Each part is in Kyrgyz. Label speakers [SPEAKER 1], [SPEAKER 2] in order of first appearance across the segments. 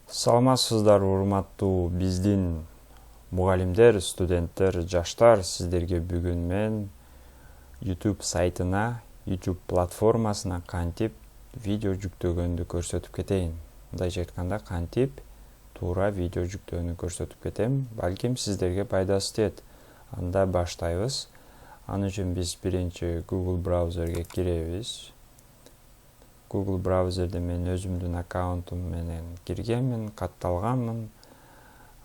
[SPEAKER 1] Саламатсыздар, урматтуу биздин мугалимдер, студенттер, жаштар. Сиздерге бүгүн мен YouTube сайтына, YouTube платформасына кантип видео жүктөгөндү көрсөтүп кетейин. Мындайча айтканда, кантип туура видео жүктөөнү көрсөтүп кетем. Балким сиздерге пайдасы тиет. Анда баштайбыз. Аны үчүн биз биринчи Google браузерге киребиз. Google браузерде мен өзүмдүн аккаунтум менен киргенмин, катталганмын.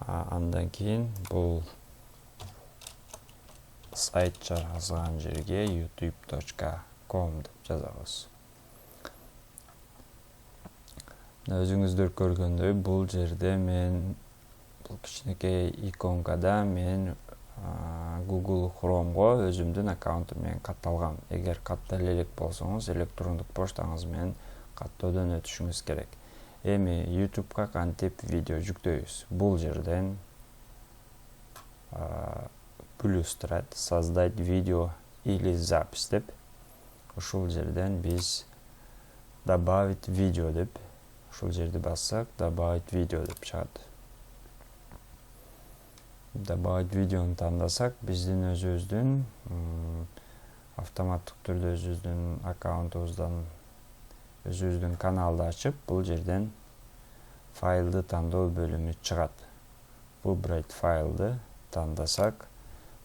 [SPEAKER 1] Андан кийин бул сайт жазган жерге youtube.com деп жазабыз. Өзүңүздөр көргөндөй, бул жерде мен бул кичинекей иконкада мен Google Chrome'го өзүмдүн аккаунтум менен катталгам. Эгер каттала элек болсоңуз, электрондук поштаңыз менен каттоодон өтүшүңүз керек. Эми YouTube'га кантип видео жүктөйбүз? Бул жерден плюс турат, создать видео или запись деп. Ушул жерден биз добавить видео деп, ушул жерди бассак, добавить видео деп чыгат. Добавить видеону тандасак, биздин өзүбүздүн автоматтык түрдө өзүбүздүн аккаунтубуздан өзүбүздүн каналды ачып, бул жерден файлды тандоо бөлүмү чыгат. Выбрать файлды тандасак,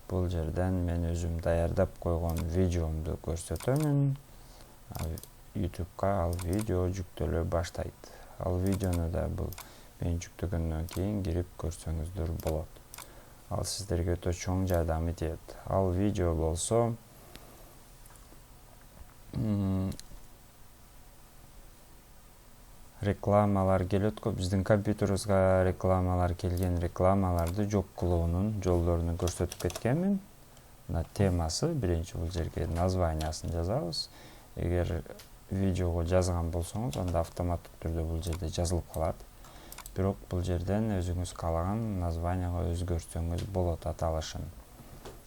[SPEAKER 1] бул жерден мен өзүм даярдап койгон видеомду көрсөтөмүн. YouTube'га ал видео жүктөлө баштайт. Ал видеону да бул мен жүктөгөндөн кийин кирип көрсөңүздөр болот. Ал сиздерге өтө чоң жардам этет. Ал видео болсо рекламалар келет го. Биздин компьютерибизге рекламалар келген, рекламаларды жок кылуунун жолдорун көрсөтүп кеткенмин. Мына темасы, биринчи бул жерге названиясын жазабыз. Эгер видеого жазган болсоңуз, анда автоматтык түрдө бул жерде жазылып калат. Бирок бул жерден өзүңүз каалаган названияга өзгөртсөңүз болот аталышын.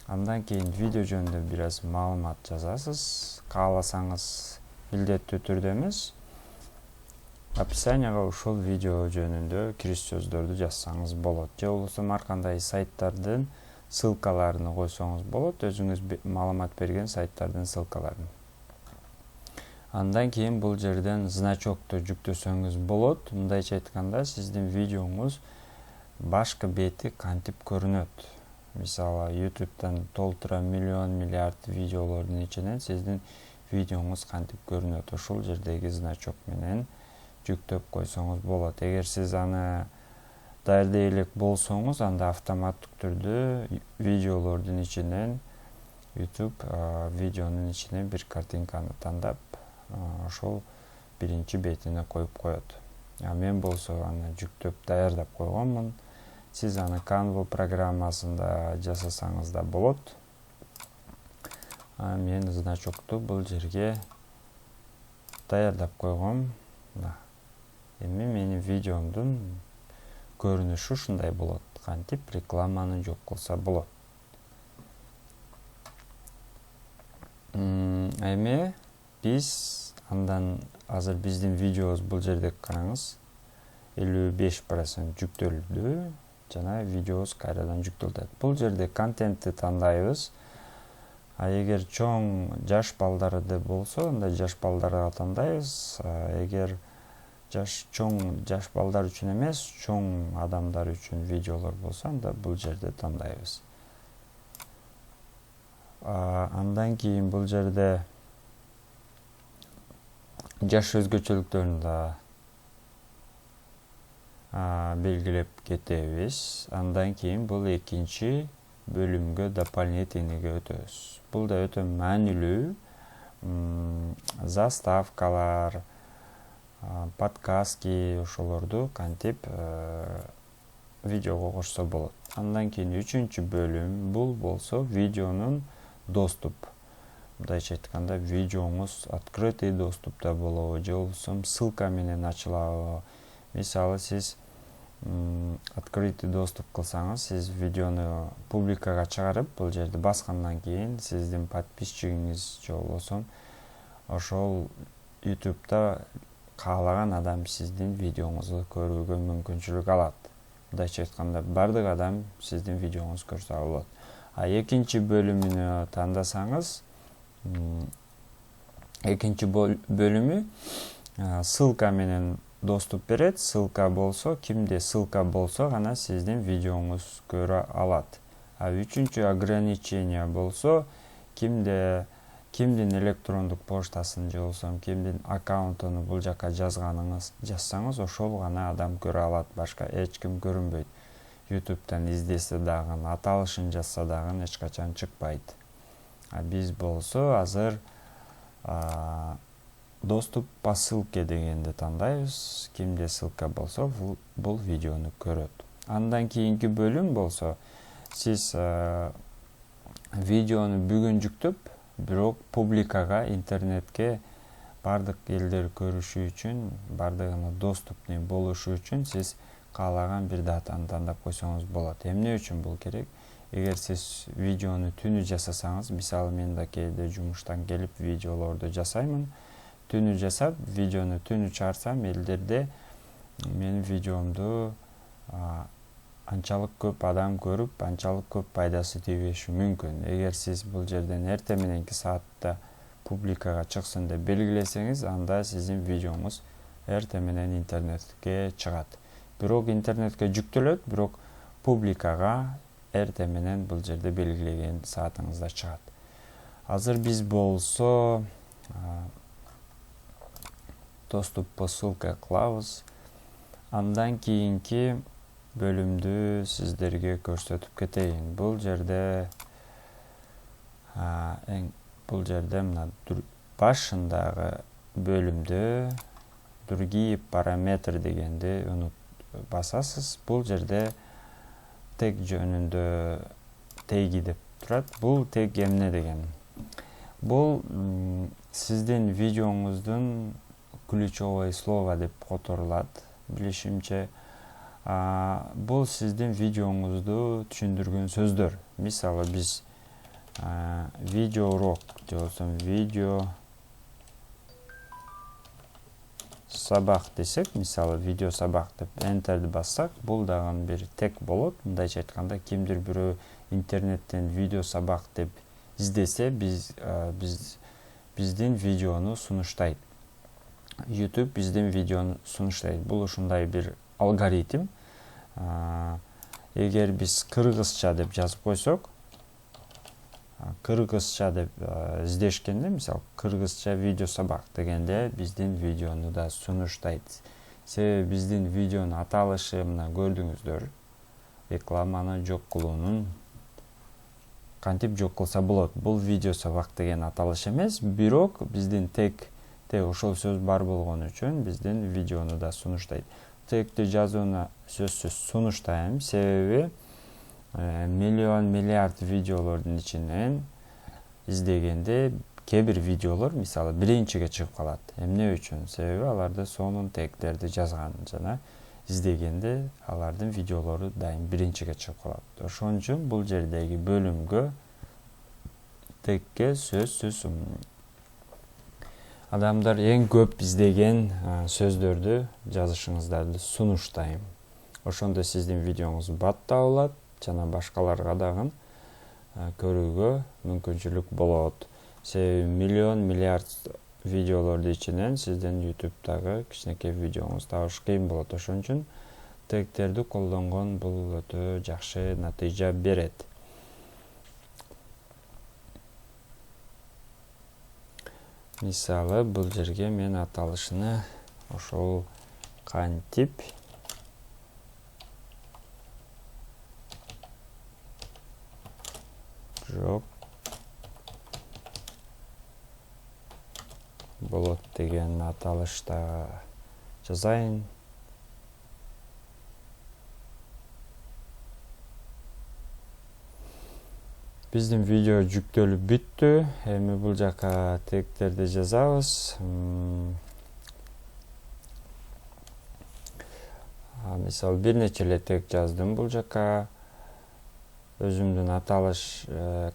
[SPEAKER 1] Андан кийин видео жөнүндө бир аз маалымат жазасыз. Кааласаңыз милдеттүү түрдө эмес, описанияга ушул видео жөнүндө кириш сөздөрдү жазсаңыз болот. Же болбосо ар кандай сайттардын ссылкаларын койсоңуз болот, өзүңүз маалымат берген сайттардын ссылкаларын. Андан кийин бул жерден значокту жүктөсөңүз болот. Мындайча айтканда, сиздин видеоңуз башкы бети кантип көрүнөт. Мисалы, YouTube'дан толтура миллиард видеолордун ичинен сиздин видеоңуз кантип көрүнөт. Ушул жердеги значок менен жүктөп койсоңуз болот. Эгер сиз аны даярдай элек болсоңуз, анда автоматтык түрдө видеолордун ичинен YouTube видеонун ичине бир картинканы тандап, ошол биринчи бетине коюп коет. Мен болсо аны жүктөп даярдап койгонмун. Сиз аны Canva программасында жасасаңыз да болот. Мен значокту бул жерге даярдап койгом. Эми менин видеомдун көрүнүшү ушундай болот. Кантип рекламаны жок кылса болот. Эми биз андан азыр биздин видеобуз бул жерде караңыз 55% жүктөлдү жана видеобуз кайрадан жүктөлдү. Бул жерде контентти тандайбыз. Эгер чоң жаш балдарды болсо, анда жаш балдарга тандайбыз. Эгер чоң жаш балдар үчүн эмес, чоң адамдар үчүн видеолор болсо, анда бул жерде тандайбыз. Андан кийин бул жерде жаш өзгөчөлүктөрүн да белгилеп кетебиз. Андан кийин бул экинчи бөлүмгө дополнительныйга өтөбүз. Бул да өтө маанилүү. Заставкалар, подкастки, ошолорду кантип видеого кошсо болот. Андан кийин үчүнчү бөлүм, бул болсо видеонун доступ. Мындайча айтканда, видеоңуз открытый доступта болобу, же болбосо ссылка менен ачылабы. Мисалы, сиз открытый доступ кылсаңыз, сиз видеону публикага чыгарып, бул жерди баскандан кийин сиздин подписчигиңиз же болбосо ошол YouTube'да каалаган адам сиздин видеоңузду көрүүгө мүмкүнчүлүк алат. Мындайча айтканда бардык адам сиздин видеоңузду көрсө болот. Экинчи бөлүмүнө тандасаңыз, экинчи бөлүмү ссылка менен доступ берет. Ссылка болсо, кимде ссылка болсо гана сиздин видеоңуз көрө алат. Үчүнчү ограничение болсо, кимдин электрондук поштасын же болбосо кимдин аккаунтун бул жака жазсаңыз, ошол гана адам көрө алат. Башка эч ким көрүнбөйт. YouTube'дан издесе дагы, аталышын жазса дагы эч качан чыкпайт. Биз болсо азыр доступ по ссылке дегенди тандайбыз. Кимде ссылка болсо, бул видеону көрөт. Андан кийинки бөлүм болсо, сиз видеону бүгүн жүктөп, бирок публикага, интернетке бардык элдер көрүшү үчүн, бардыгына доступный болушу үчүн сиз каалаган бир датаны тандап койсоңуз болот. Эмне үчүн бул керек? Эгер сиз видеону түнү жасасаңыз, мисалы мен да кээде жумуштан келип видеолорду жасаймын. Түнү жасап, видеону түнү чыгарсам, элдерде менин видеомду анчалык көп адам көрүп, анчалык көп пайдасы тийбеши мүмкүн. Эгер сиз бул жерден эртең мененки саатта публикага чыксын деп белгилесеңиз, анда сиздин видеоңуз эртең менен интернетке чыгат. Бирок интернетке жүктөлөт, бирок публикага эртең менен бул жерде белгилеген саатыңызда чыгат. Азыр биз болсо доступ по ссылке кылабыз. Андан кийинки бөлүмдү сиздерге көрсөтүп кетейин. Бул жерде мына башындагы бөлүмдө другие параметры дегенди басасыз. Бул жерде тег жөнүндө теги деп турат. Бул тег эмне деген? Бул сиздин видеоңуздун ключевое слово деп которулат, билишимче. Бул сиздин видеоңузду түшүндүргөн сөздөр. Мисалы биз видео урок же болбосо видео сабак десек, мисалы видео сабак деп enterди бассак, бул дагы бир тег болот. Мындайча айтканда, кимдир бирөө интернеттен видео сабак деп издесе, биздин видеону сунуштайт. YouTube биздин видеону сунуштайт. Бул ушундай бир алгоритм. Эгер биз кыргызча деп жазып койсок, кыргызча деп издешкенде, мисалы кыргызча видео сабак дегенде биздин видеону да сунуштайт. Себеби биздин видеонун аталышы мына көрдүңүздөр. Рекламаны жок кылуунун кантип жок кылса болот. Бул видео сабак деген аталыш эмес, бирок биздин тег ошол сөз бар болгон үчүн биздин видеону да сунуштайт. Тегти жазууна сөзсүз сунуштайм, себеби миллиард видеолордун ичинен издегенде кээ бир видеолор мисалы биринчиге чыгып калат. Эмне үчүн? Себеби аларда сонун тегдерди жазган жана издегенде алардын видеолору дайым биринчиге чыгып калат. Ошон үчүн бул жердеги бөлүмгө тегге сөзсүз адамдар эң көп издеген сөздөрдү жазышыңыздарды сунуштайм. Ошондо сиздин видеоңуз батталат жана башкаларга дагы көрүүгө мүмкүнчүлүк болот. Себеби миллиард видеолордун ичинен сиздин YouTube'дагы кичинекей видеоңузду табыш кыйын болот. Ошон үчүн тегтерди колдонгон бул өтө жакшы натыйжа берет. Мисалы, бул жерге мен аталышыны ошол кантип жок болот деген аталышта жазайын. Биздин видео жүктөлүп бүттү. Эми бул жака тегтерди жазабыз. Мисалы, бир нече эле тег жаздым бул жака. Өзүмдүн аталыш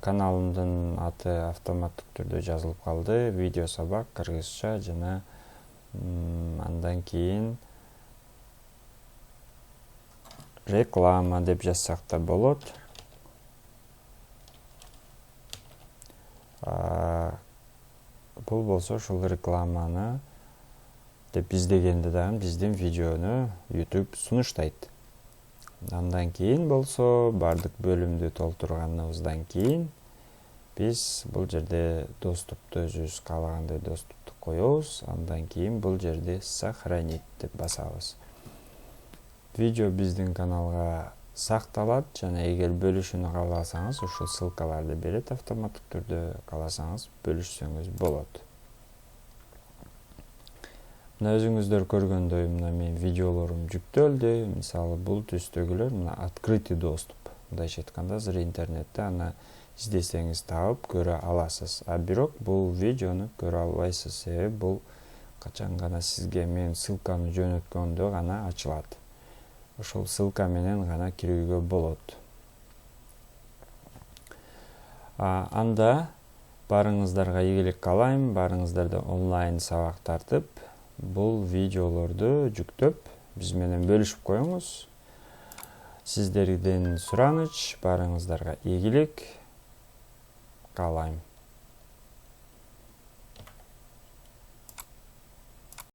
[SPEAKER 1] каналымдын аты автоматтык түрдө жазылып калды. Видео сабак кыргызча жана Андан кийин реклама деп жазсак да болот. Бул болсо ушул рекламаны деп издегенде дагы биздин видеону YouTube сунуштайт. Андан кийин болсо бардык бөлүмдү толтурганыбыздан кийин биз бул жерде доступту өзүбүз каалагандай доступту коебуз. Андан кийин бул жерде сохранить деп басабыз. Видео биздин каналга сакталат жана эгер бөлүшүүнү кааласаңыз, ушул ссылкаларды берет автоматтык түрдө, кааласаңыз бөлүшсөңүз болот. Мына өзүңүздөр көргөндөй, мына менин видеолорум жүктөлдү. Мисалы бул түстөгүлөр мына открытый доступ. Мындайча айтканда, азыр интернетте аны издесеңиз таап көрө аласыз. А бирок бул видеону көрө албайсыз, себеби бул качан гана сизге мен ссылканы жөнөткөндө гана ачылат. Ошол ссылка менен гана кирүүгө болот. Анда барыңыздарга ийгилик каалайм, барыңыздарды онлайн сабак тартып, бул видеолорду жүктөп, биз менен бөлүшүп коюңуз. Сиздерден сураныч, барыңыздарга ийгилик каалайм.